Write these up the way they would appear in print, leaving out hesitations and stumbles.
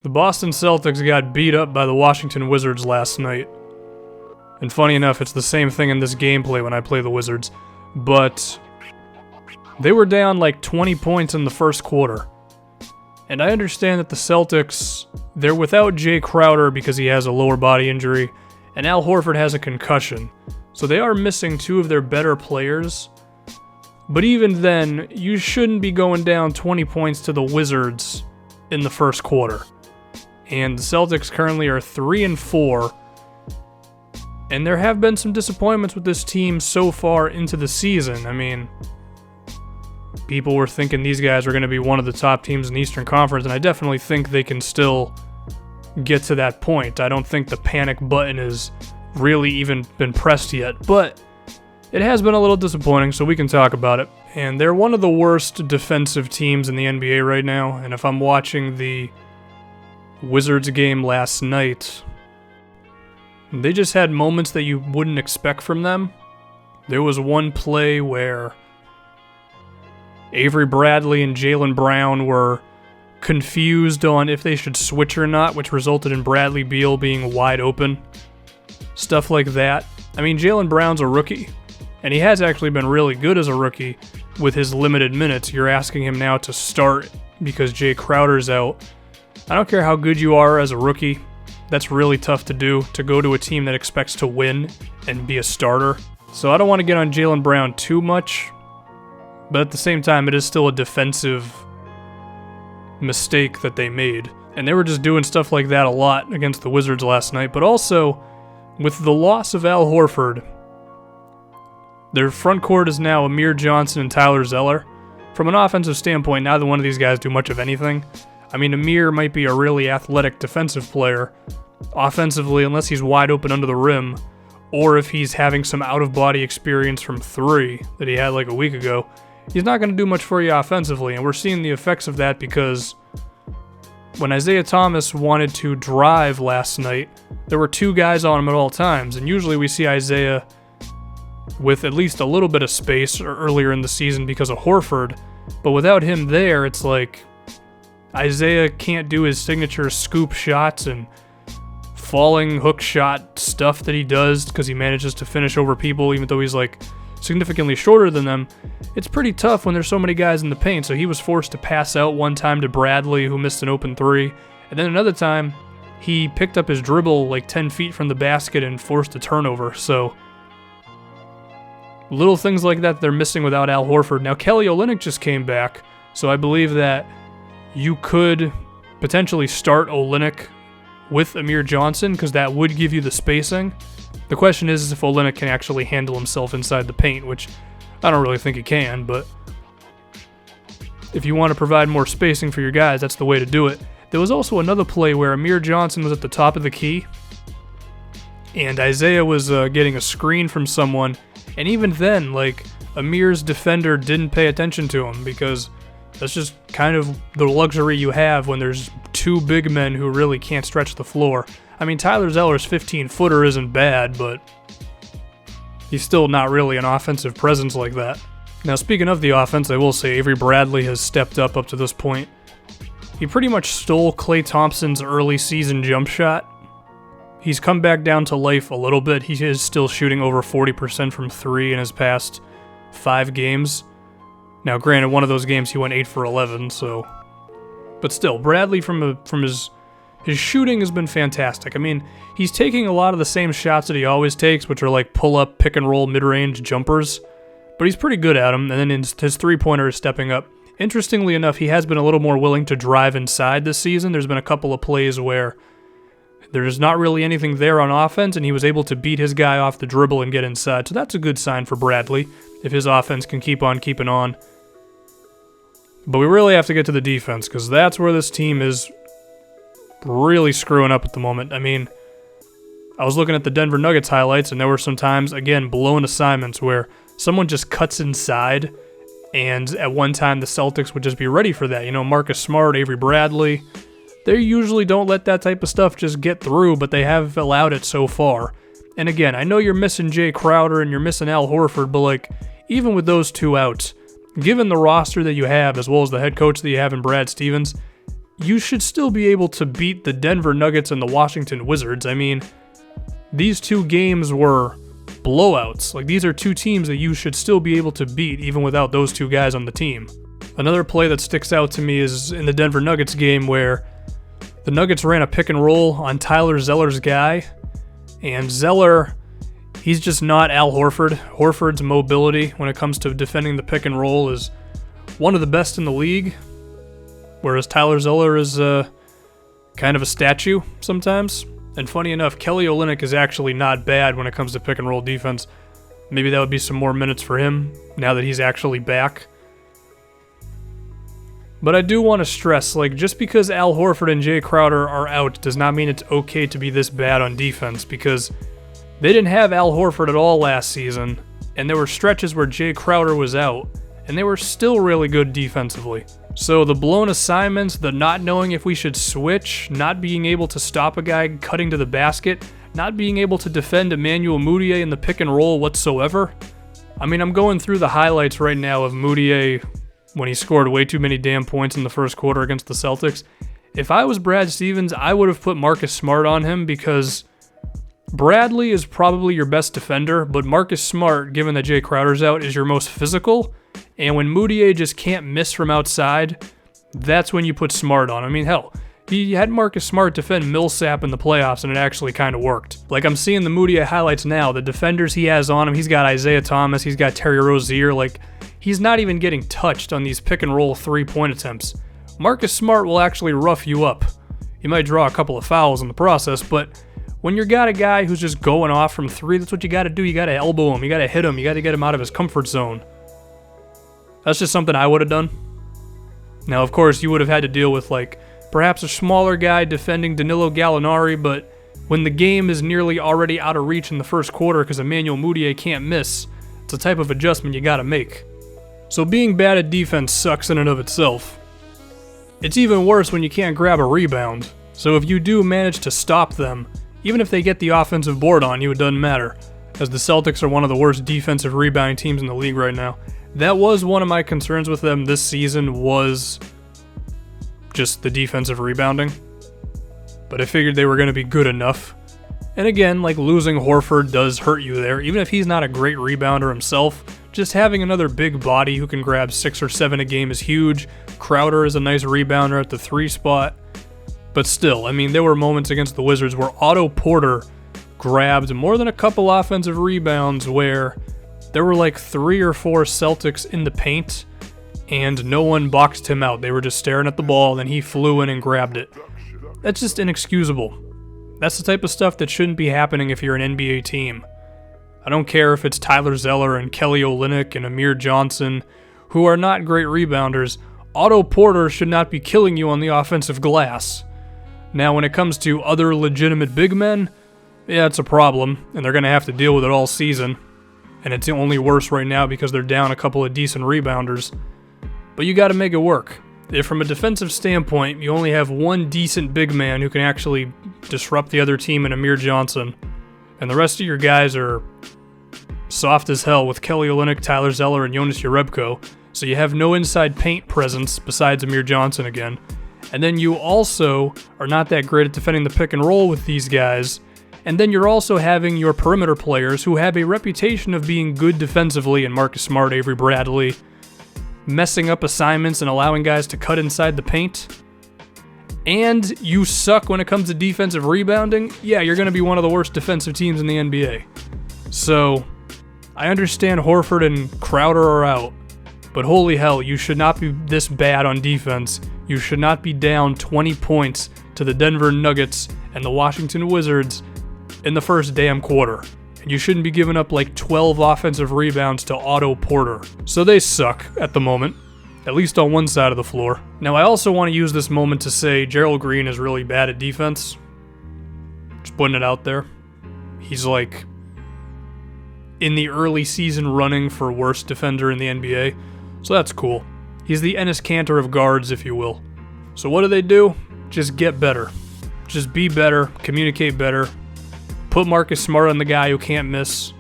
The Boston Celtics got beat up by the Washington Wizards last night. And funny enough, it's the same thing in this gameplay when I play the Wizards. But they were down like 20 points in the first quarter. And I understand that the Celtics, they're without Jay Crowder because he has a lower body injury, and Al Horford has a concussion. So they are missing two of their better players. But even then, you shouldn't be going down 20 points to the Wizards in the first quarter. And the Celtics currently are 3-4. And there have been some disappointments with this team so far into the season. I mean, people were thinking these guys were going to be one of the top teams in the Eastern Conference, and I definitely think they can still get to that point. I don't think the panic button has really even been pressed yet, but it has been a little disappointing, so we can talk about it. And they're one of the worst defensive teams in the NBA right now, and if I'm watching the Wizards game last night, they just had moments that you wouldn't expect from them. There was one play where Avery Bradley and Jaylen Brown were confused on if they should switch or not, which resulted in Bradley Beal being wide open. Stuff like that. I mean, Jaylen Brown's a rookie, and he has actually been really good as a rookie with his limited minutes. You're asking him now to start because Jay Crowder's out. I don't care how good you are as a rookie. That's really tough to do, to go to a team that expects to win and be a starter. So I don't want to get on Jaylen Brown too much, but at the same time, it is still a defensive mistake that they made. And they were just doing stuff like that a lot against the Wizards last night. But also, with the loss of Al Horford, their front court is now Amir Johnson and Tyler Zeller. From an offensive standpoint, neither one of these guys do much of anything. I mean, Amir might be a really athletic defensive player. Offensively, unless he's wide open under the rim, or if he's having some out-of-body experience from three that he had like a week ago, he's not going to do much for you offensively, and we're seeing the effects of that because when Isaiah Thomas wanted to drive last night, there were two guys on him at all times, and usually we see Isaiah with at least a little bit of space earlier in the season because of Horford, but without him there, it's like Isaiah can't do his signature scoop shots and falling hook shot stuff that he does because he manages to finish over people even though he's like significantly shorter than them. It's pretty tough when there's so many guys in the paint, so he was forced to pass out one time to Bradley, who missed an open three, and then another time he picked up his dribble like 10 feet from the basket and forced a turnover. So little things like that they're missing without Al Horford. Now Kelly Olynyk just came back, so I believe that you could potentially start Olynyk with Amir Johnson because that would give you the spacing. The question is if Olynyk can actually handle himself inside the paint, which I don't really think he can, but if you want to provide more spacing for your guys, that's the way to do it. There was also another play where Amir Johnson was at the top of the key, and Isaiah was getting a screen from someone, and even then, like, Amir's defender didn't pay attention to him because that's just kind of the luxury you have when there's two big men who really can't stretch the floor. I mean, Tyler Zeller's 15-footer isn't bad, but he's still not really an offensive presence like that. Now, speaking of the offense, I will say Avery Bradley has stepped up to this point. He pretty much stole Klay Thompson's early season jump shot. He's come back down to life a little bit. He is still shooting over 40% from three in his past 5 games. Now, granted, one of those games he went 8 for 11, so... But still, Bradley from his shooting has been fantastic. I mean, he's taking a lot of the same shots that he always takes, which are like pull-up, pick-and-roll, mid-range jumpers. But he's pretty good at them, and then his three-pointer is stepping up. Interestingly enough, he has been a little more willing to drive inside this season. There's been a couple of plays where there's not really anything there on offense, and he was able to beat his guy off the dribble and get inside. So that's a good sign for Bradley, if his offense can keep on keeping on. But we really have to get to the defense, because that's where this team is really screwing up at the moment. I mean, I was looking at the Denver Nuggets highlights, and there were some times, again, blown assignments where someone just cuts inside, and at one time the Celtics would just be ready for that. You know, Marcus Smart, Avery Bradley, they usually don't let that type of stuff just get through, but they have allowed it so far. And again, I know you're missing Jay Crowder and you're missing Al Horford, but like, even with those two outs, given the roster that you have, as well as the head coach that you have in Brad Stevens, you should still be able to beat the Denver Nuggets and the Washington Wizards. I mean, these two games were blowouts. Like, these are two teams that you should still be able to beat even without those two guys on the team. Another play that sticks out to me is in the Denver Nuggets game where the Nuggets ran a pick and roll on Tyler Zeller's guy, and Zeller, he's just not Al Horford. Horford's mobility when it comes to defending the pick and roll is one of the best in the league, whereas Tyler Zeller is kind of a statue sometimes. And funny enough, Kelly Olynyk is actually not bad when it comes to pick and roll defense. Maybe that would be some more minutes for him now that he's actually back. But I do want to stress, like, just because Al Horford and Jay Crowder are out does not mean it's okay to be this bad on defense, because they didn't have Al Horford at all last season, and there were stretches where Jay Crowder was out, and they were still really good defensively. So the blown assignments, the not knowing if we should switch, not being able to stop a guy cutting to the basket, not being able to defend Emmanuel Mudiay in the pick and roll whatsoever. I mean, I'm going through the highlights right now of Mudiay when he scored way too many damn points in the first quarter against the Celtics. If I was Brad Stevens, I would have put Marcus Smart on him, because Bradley is probably your best defender, but Marcus Smart, given that Jay Crowder's out, is your most physical. And when Mudiay just can't miss from outside, that's when you put Smart on. I mean, hell, he had Marcus Smart defend Millsap in the playoffs, and it actually kind of worked. Like, I'm seeing the Mudiay highlights now. The defenders he has on him, he's got Isaiah Thomas, he's got Terry Rozier. Like, he's not even getting touched on these pick and roll 3-point attempts. Marcus Smart will actually rough you up. You might draw a couple of fouls in the process, but when you got a guy who's just going off from 3, that's what you got to do. You got to elbow him, you got to hit him, you got to get him out of his comfort zone. That's just something I would have done. Now, of course, you would have had to deal with, like, perhaps a smaller guy defending Danilo Gallinari, but when the game is nearly already out of reach in the first quarter because Emmanuel Mudiay can't miss, it's a type of adjustment you gotta make. So being bad at defense sucks in and of itself. It's even worse when you can't grab a rebound. So if you do manage to stop them, even if they get the offensive board on you, it doesn't matter, as the Celtics are one of the worst defensive rebounding teams in the league right now. That was one of my concerns with them this season, was just the defensive rebounding. But I figured they were going to be good enough. And again, like, losing Horford does hurt you there. Even if he's not a great rebounder himself, just having another big body who can grab 6 or 7 a game is huge. Crowder is a nice rebounder at the 3 spot. But still, I mean, there were moments against the Wizards where Otto Porter grabbed more than a couple offensive rebounds where there were like 3 or 4 Celtics in the paint, and no one boxed him out. They were just staring at the ball, then he flew in and grabbed it. That's just inexcusable. That's the type of stuff that shouldn't be happening if you're an NBA team. I don't care if it's Tyler Zeller and Kelly Olynyk and Amir Johnson, who are not great rebounders. Otto Porter should not be killing you on the offensive glass. Now, when it comes to other legitimate big men, yeah, it's a problem, and they're going to have to deal with it all season. And it's only worse right now because they're down a couple of decent rebounders. But you got to make it work. If from a defensive standpoint, you only have one decent big man who can actually disrupt the other team in Amir Johnson, and the rest of your guys are soft as hell with Kelly Olynyk, Tyler Zeller, and Jonas Jerebko, so you have no inside paint presence besides Amir Johnson again. And then you also are not that great at defending the pick and roll with these guys. And then you're also having your perimeter players who have a reputation of being good defensively, in Marcus Smart, Avery Bradley, messing up assignments and allowing guys to cut inside the paint. And you suck when it comes to defensive rebounding. Yeah, you're going to be one of the worst defensive teams in the NBA. So, I understand Horford and Crowder are out, but holy hell, you should not be this bad on defense. You should not be down 20 points to the Denver Nuggets and the Washington Wizards in the first damn quarter. And you shouldn't be giving up like 12 offensive rebounds to Otto Porter. So they suck at the moment, at least on one side of the floor. Now, I also want to use this moment to say Gerald Green is really bad at defense. Just putting it out there. He's like in the early season running for worst defender in the NBA. So that's cool. He's the Enes Kanter of guards, if you will. So what do? Just get better. Just be better, communicate better. Put Marcus Smart on the guy who can't miss.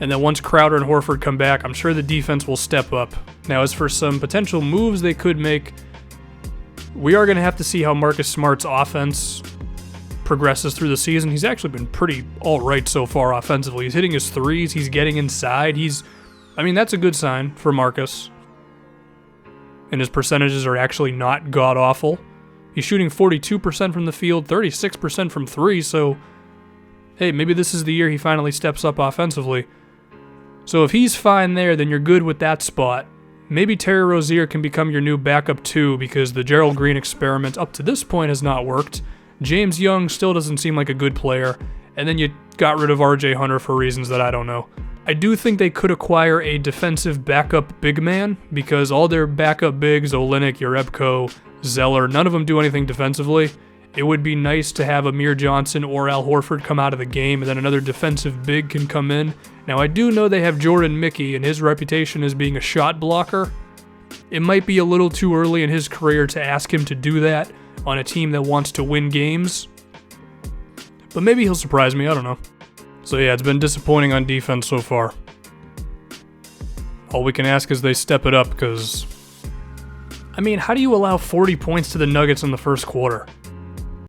And then once Crowder and Horford come back, I'm sure the defense will step up. Now, as for some potential moves they could make, We are going to have to see how Marcus Smart's offense progresses through the season. He's actually been pretty all right so far offensively. He's hitting his threes. He's getting inside. That's a good sign for Marcus. And his percentages are actually not god-awful. He's shooting 42% from the field, 36% from three, so hey, maybe this is the year he finally steps up offensively. So if he's fine there, then you're good with that spot. Maybe Terry Rozier can become your new backup too, because the Gerald Green experiment up to this point has not worked. James Young still doesn't seem like a good player, and then you got rid of RJ Hunter for reasons that I don't know. I do think they could acquire a defensive backup big man, because all their backup bigs, Olynyk, Jerebko, Zeller, none of them do anything defensively. It would be nice to have Amir Johnson or Al Horford come out of the game, and then another defensive big can come in. Now, I do know they have Jordan Mickey, and his reputation as being a shot blocker. It might be a little too early in his career to ask him to do that on a team that wants to win games. But maybe he'll surprise me, I don't know. So yeah, it's been disappointing on defense so far. All we can ask is they step it up, because how do you allow 40 points to the Nuggets in the first quarter?